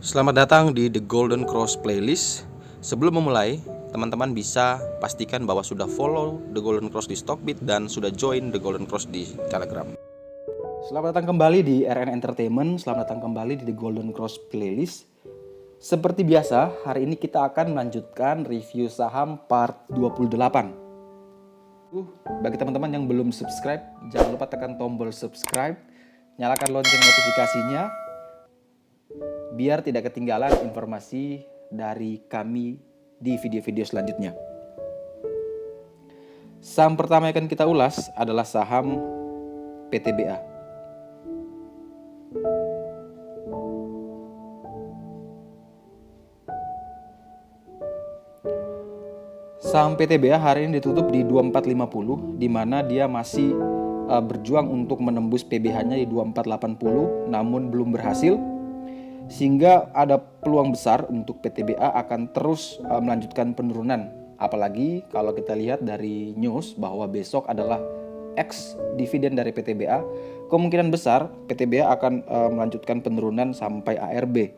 Selamat datang di The Golden Cross Playlist. Sebelum memulai, teman-teman bisa pastikan bahwa sudah follow The Golden Cross di Stockbit dan sudah join The Golden Cross di Telegram. Selamat datang kembali di RN Entertainment, selamat datang kembali di The Golden Cross Playlist. Seperti biasa, hari ini kita akan melanjutkan review saham part 28. Bagi teman-teman yang belum subscribe, jangan lupa tekan tombol subscribe, nyalakan lonceng notifikasinya, biar tidak ketinggalan informasi dari kami di video-video selanjutnya. Saham pertama yang akan kita ulas adalah saham PTBA. Saham PTBA hari ini ditutup di 2450, di mana dia masih berjuang untuk menembus PBH-nya di 2480, namun belum berhasil. Sehingga ada peluang besar untuk PTBA akan terus melanjutkan penurunan. Apalagi kalau kita lihat dari news bahwa besok adalah ex dividen dari PTBA, kemungkinan besar PTBA akan melanjutkan penurunan sampai ARB.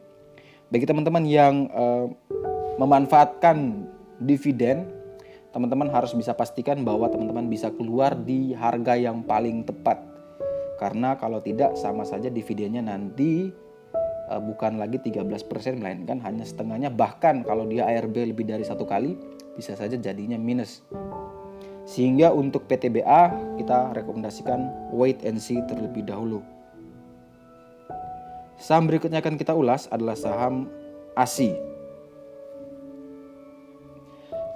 Bagi teman-teman yang memanfaatkan dividen, teman-teman harus bisa pastikan bahwa teman-teman bisa keluar di harga yang paling tepat. Karena kalau tidak, sama saja dividennya nanti bukan lagi 13%, melainkan hanya setengahnya. Bahkan kalau dia ARB lebih dari satu kali, bisa saja jadinya minus. Sehingga untuk PTBA kita rekomendasikan wait and see terlebih dahulu. Saham berikutnya akan kita ulas adalah saham ASI.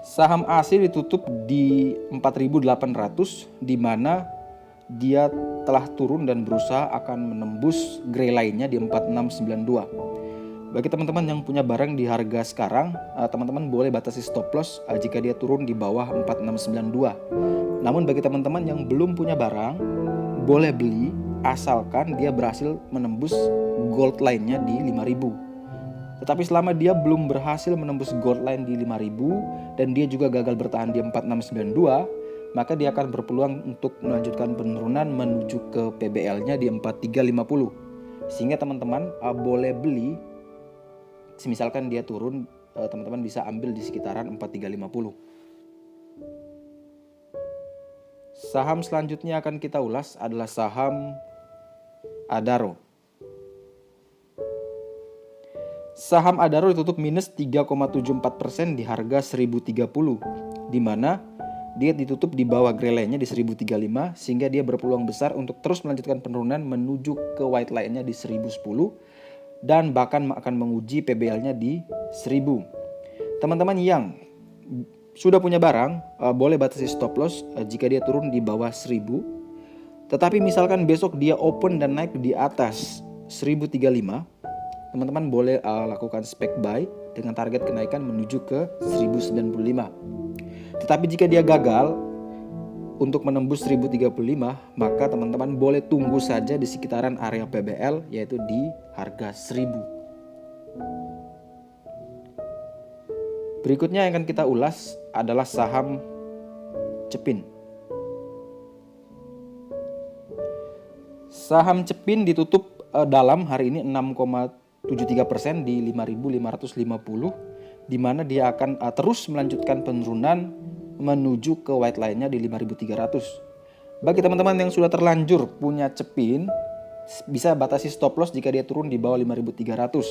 Saham ASI ditutup di 4.800, di mana dia telah turun dan berusaha akan menembus gray line-nya di 4692. Bagi teman-teman yang punya barang di harga sekarang, teman-teman boleh batasi stop loss jika dia turun di bawah 4692. Namun bagi teman-teman yang belum punya barang, boleh beli asalkan dia berhasil menembus gold line-nya di 5000. Tetapi selama dia belum berhasil menembus gold line di 5000 dan dia juga gagal bertahan di 4692, maka dia akan berpeluang untuk melanjutkan penurunan menuju ke PBL-nya di 4350. Sehingga teman-teman boleh beli, misalkan dia turun, teman-teman bisa ambil di sekitaran 4350. Saham selanjutnya akan kita ulas adalah saham Adaro. Saham Adaro ditutup minus 3,74% di harga 1030, di mana dia ditutup di bawah gray line-nya di 1035, sehingga dia berpeluang besar untuk terus melanjutkan penurunan menuju ke white line-nya di 1010 dan bahkan akan menguji PBL-nya di 1000. Teman-teman yang sudah punya barang boleh batasi stop loss jika dia turun di bawah 1000. Tetapi misalkan besok dia open dan naik di atas 1035, teman-teman boleh lakukan spec buy dengan target kenaikan menuju ke 1095. Tetapi jika dia gagal untuk menembus 1035, maka teman-teman boleh tunggu saja di sekitaran area PBL, yaitu di harga 1000. Berikutnya yang akan kita ulas adalah saham Cepin. Saham Cepin ditutup dalam hari ini 6,73% di 5.550, di mana dia akan terus melanjutkan penurunan menuju ke white line-nya di 5.300. Bagi teman-teman yang sudah terlanjur punya Cepin, bisa batasi stop loss jika dia turun di bawah 5.300.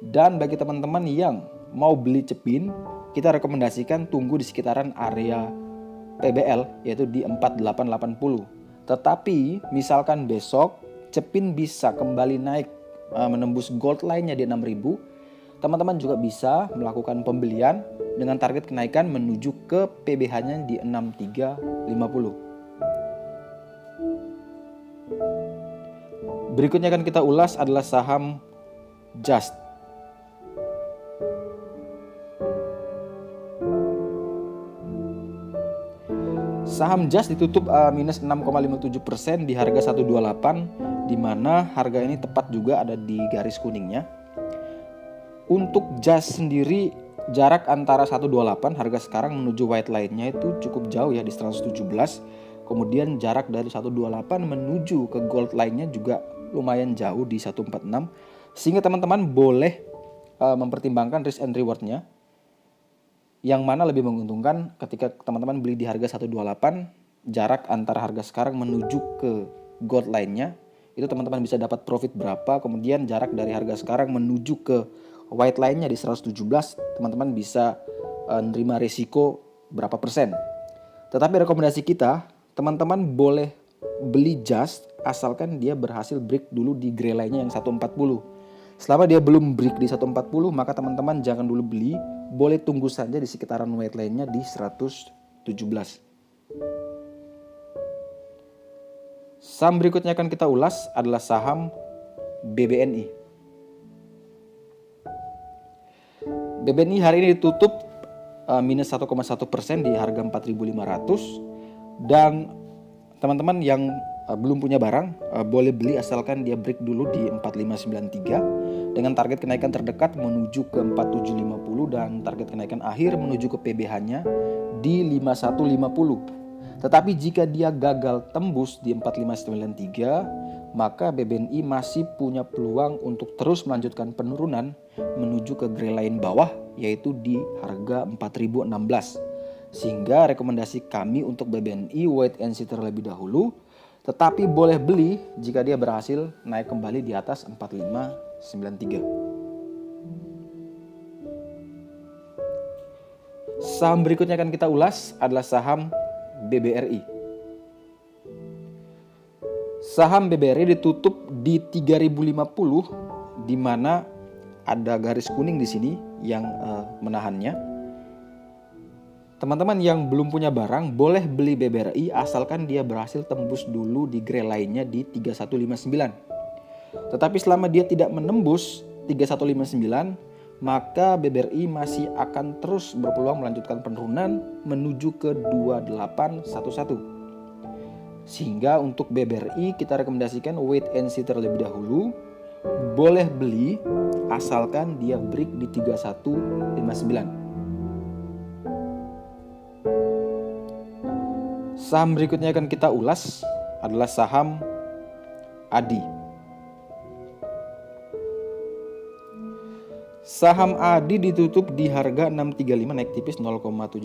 Dan bagi teman-teman yang mau beli Cepin, kita rekomendasikan tunggu di sekitaran area PBL, yaitu di 4880. Tetapi misalkan besok Cepin bisa kembali naik menembus gold line-nya di 6000, teman-teman juga bisa melakukan pembelian dengan target kenaikan menuju ke PBH-nya di 6350. Berikutnya akan kita ulas adalah saham Just. Saham Just ditutup minus 6,57% di harga 128, di mana harga ini tepat juga ada di garis kuningnya. Untuk Just sendiri, jarak antara 128 harga sekarang menuju white line-nya itu cukup jauh ya, di 117. Kemudian jarak dari 128 menuju ke gold line-nya juga lumayan jauh di 146. Sehingga teman-teman boleh mempertimbangkan risk and reward-nya. Yang mana lebih menguntungkan ketika teman-teman beli di harga 128, jarak antara harga sekarang menuju ke gold line-nya, itu teman-teman bisa dapat profit berapa, kemudian jarak dari harga sekarang menuju ke white line-nya di 117, teman-teman bisa nerima risiko berapa persen. Tetapi rekomendasi kita, teman-teman boleh beli just asalkan dia berhasil break dulu di gray line-nya yang 140. Selama dia belum break di 140, maka teman-teman jangan dulu beli, boleh tunggu saja di sekitaran white line-nya di 117. Saham berikutnya akan kita ulas adalah saham BBNI. BBNI hari ini ditutup minus 1,1% di harga 4.500, dan teman-teman yang belum punya barang boleh beli asalkan dia break dulu di 4593 dengan target kenaikan terdekat menuju ke 4750 dan target kenaikan akhir menuju ke PBH-nya di 5150. Tetapi jika dia gagal tembus di 4593, maka BBNI masih punya peluang untuk terus melanjutkan penurunan menuju ke gray line bawah, yaitu di harga 4016. Sehingga rekomendasi kami untuk BBNI wait and see terlebih dahulu, tetapi boleh beli jika dia berhasil naik kembali di atas 4593. Saham berikutnya akan kita ulas adalah saham BBRI. Saham BBRI ditutup di 3050, di mana ada garis kuning di sini yang menahannya. Teman-teman yang belum punya barang boleh beli BBRI asalkan dia berhasil tembus dulu di gray line-nya di 3159. Tetapi selama dia tidak menembus 3159, maka BBRI masih akan terus berpeluang melanjutkan penurunan menuju ke 2811. Sehingga untuk BBRI kita rekomendasikan wait and see terlebih dahulu. Boleh beli asalkan dia break di 3159. Saham berikutnya akan kita ulas adalah saham ADI. Saham ADI ditutup di harga 635 naik tipis 0,79%,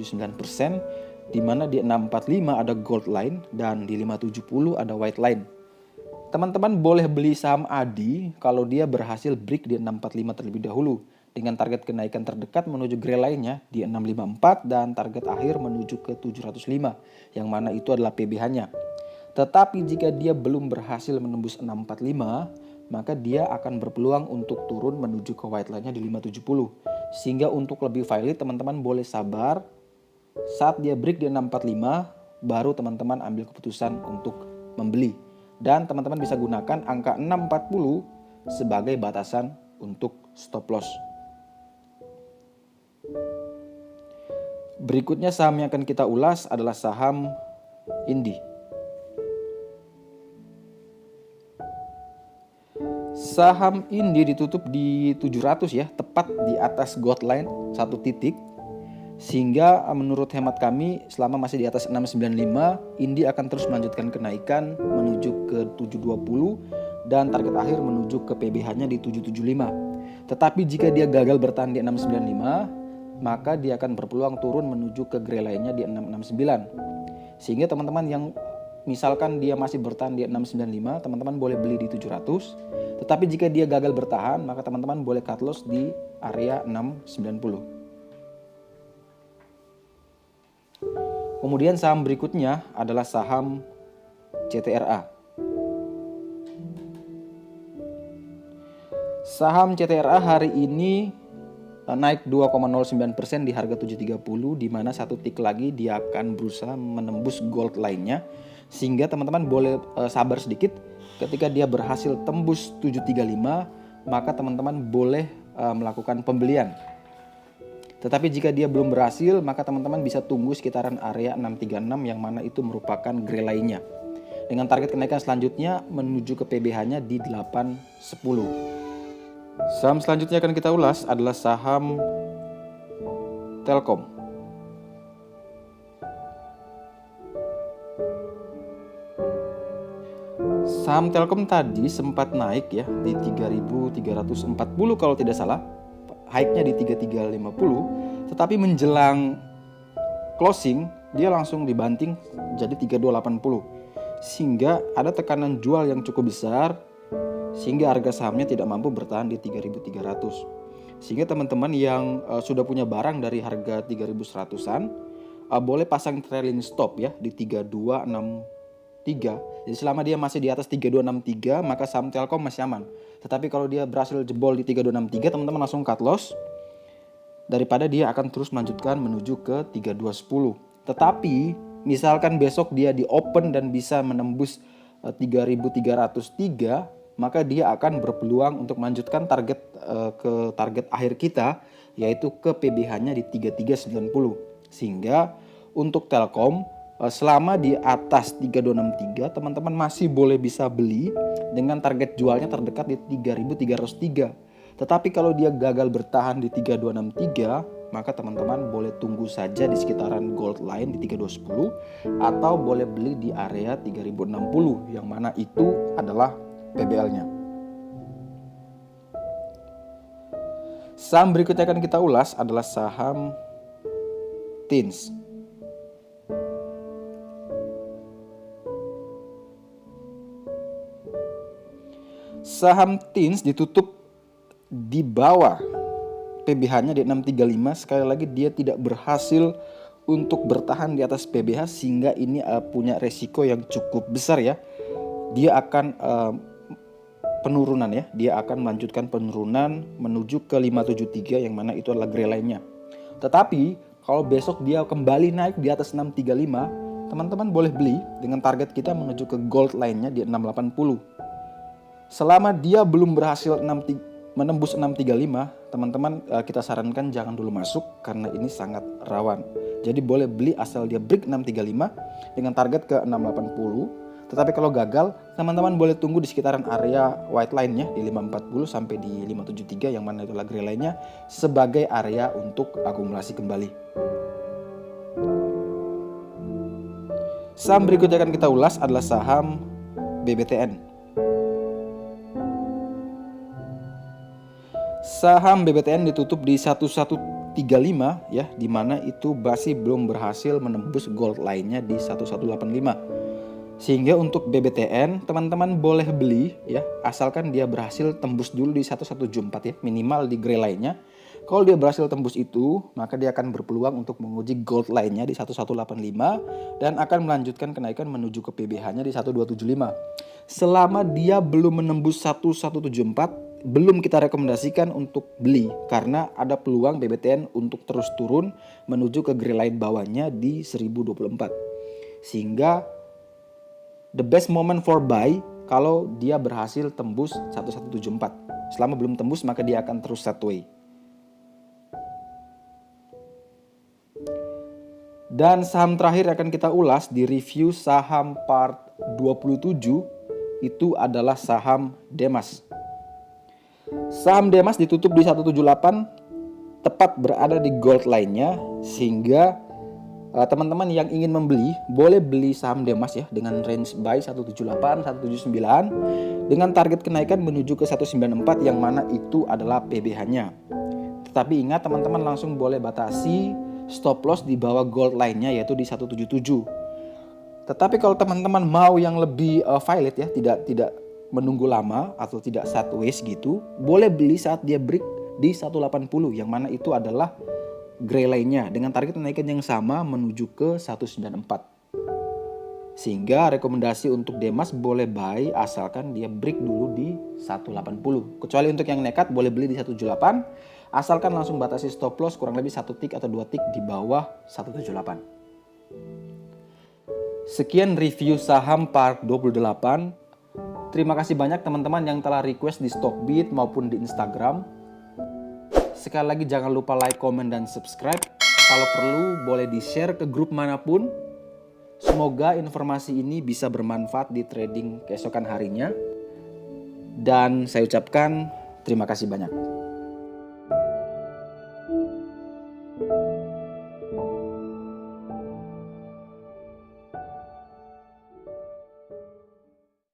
di mana di 645 ada gold line dan di 570 ada white line. Teman-teman boleh beli saham ADI kalau dia berhasil break di 645 terlebih dahulu dengan target kenaikan terdekat menuju gray line-nya di 654 dan target akhir menuju ke 705, yang mana itu adalah PBH-nya. Tetapi jika dia belum berhasil menembus 645, maka dia akan berpeluang untuk turun menuju ke white line-nya di 570. Sehingga untuk lebih valid, teman-teman boleh sabar. Saat dia break di 645, baru teman-teman ambil keputusan untuk membeli. Dan teman-teman bisa gunakan angka 640 sebagai batasan untuk stop loss. Berikutnya saham yang akan kita ulas adalah saham Indi. Saham Indi ditutup di 700 ya, tepat di atas gold line 1 titik. Sehingga menurut hemat kami selama masih di atas 695, Indi akan terus melanjutkan kenaikan menuju ke 720 dan target akhir menuju ke PBH-nya di 775. Tetapi jika dia gagal bertahan di 695, maka dia akan berpeluang turun menuju ke gray line-nya di 669. Sehingga teman-teman yang misalkan dia masih bertahan di 695, teman-teman boleh beli di 700. Tetapi jika dia gagal bertahan, maka teman-teman boleh cut loss di area 690. Kemudian saham berikutnya adalah saham CTRA. Saham CTRA hari ini naik 2,09% di harga 730, di mana satu tick lagi dia akan berusaha menembus gold line-nya. Sehingga teman-teman boleh sabar sedikit. Ketika dia berhasil tembus 735, maka teman-teman boleh melakukan pembelian. Tetapi jika dia belum berhasil, maka teman-teman bisa tunggu sekitaran area 636 yang mana itu merupakan gray line-nya. Dengan target kenaikan selanjutnya menuju ke PBH-nya di 810. Saham selanjutnya akan kita ulas adalah saham Telkom. Saham Telkom tadi sempat naik ya di 3.340 kalau tidak salah high-nya di 3350, tetapi menjelang closing dia langsung dibanting jadi 3280, sehingga ada tekanan jual yang cukup besar sehingga harga sahamnya tidak mampu bertahan di 3300. Sehingga teman-teman yang sudah punya barang dari harga 3100-an boleh pasang trailing stop ya di 3263. Jadi selama dia masih di atas 3263 maka saham Telkom masih aman. Tetapi kalau dia berhasil jebol di 3263, teman-teman langsung cut loss daripada dia akan terus melanjutkan menuju ke 3210. Tetapi misalkan besok dia di open dan bisa menembus 3303, maka dia akan berpeluang untuk melanjutkan target ke target akhir kita, yaitu ke PBH-nya di 3390. Sehingga untuk Telkom selama di atas 3263 teman-teman masih boleh bisa beli dengan target jualnya terdekat di 3303. Tetapi kalau dia gagal bertahan di 3263, maka teman-teman boleh tunggu saja di sekitaran gold line di 3210 atau boleh beli di area 3060 yang mana itu adalah PBL-nya. Saham berikutnya akan kita ulas adalah saham TINS. Saham TINS ditutup di bawah PBH-nya di 635. Sekali lagi dia tidak berhasil untuk bertahan di atas PBH, sehingga ini punya resiko yang cukup besar ya. Dia akan penurunan ya, dia akan melanjutkan penurunan menuju ke 573 yang mana itu adalah gray line-nya. Tetapi kalau besok dia kembali naik di atas 635, teman-teman boleh beli dengan target kita menuju ke gold line-nya di 680. Selama dia belum berhasil menembus 635, teman-teman kita sarankan jangan dulu masuk karena ini sangat rawan. Jadi boleh beli asal dia break 635 dengan target ke 680. Tetapi kalau gagal, teman-teman boleh tunggu di sekitaran area white line-nya di 540 sampai di 573 yang mana itulah gray line-nya sebagai area untuk akumulasi kembali. Saham berikutnya akan kita ulas adalah saham BBTN. Saham BBTN ditutup di 1135 ya, di mana itu masih belum berhasil menembus gold line-nya di 1185. Sehingga untuk BBTN teman-teman boleh beli ya, asalkan dia berhasil tembus dulu di 1174 ya, minimal di gray line-nya. Kalau dia berhasil tembus itu, maka dia akan berpeluang untuk menguji gold line-nya di 1185 dan akan melanjutkan kenaikan menuju ke PBH-nya di 1275. Selama dia belum menembus 1174, belum kita rekomendasikan untuk beli karena ada peluang BBTN untuk terus turun menuju ke gray line bawahnya di 1024. Sehingga the best moment for buy kalau dia berhasil tembus 1174. Selama belum tembus maka dia akan terus sideways. Dan saham terakhir akan kita ulas di review saham part 27 itu adalah saham Demas. Saham Demas ditutup di 178 tepat berada di gold line-nya, sehingga teman-teman yang ingin membeli boleh beli saham Demas ya dengan range buy 178, 179 dengan target kenaikan menuju ke 194 yang mana itu adalah PBH-nya. Tetapi ingat teman-teman langsung boleh batasi stop loss di bawah gold line-nya yaitu di 177. Tetapi kalau teman-teman mau yang lebih valid ya, tidak menunggu lama atau tidak sideways gitu, boleh beli saat dia break di 180 yang mana itu adalah gray line-nya dengan target kenaikan yang sama menuju ke 194. Sehingga rekomendasi untuk Demas boleh buy asalkan dia break dulu di 180. Kecuali untuk yang nekat boleh beli di 178 asalkan langsung batasi stop loss kurang lebih 1 tick atau 2 tick di bawah 178. Sekian review saham part 28. Terima kasih banyak teman-teman yang telah request di Stockbit maupun di Instagram. Sekali lagi jangan lupa like, comment, dan subscribe. Kalau perlu boleh di-share ke grup manapun. Semoga informasi ini bisa bermanfaat di trading keesokan harinya. Dan saya ucapkan terima kasih banyak.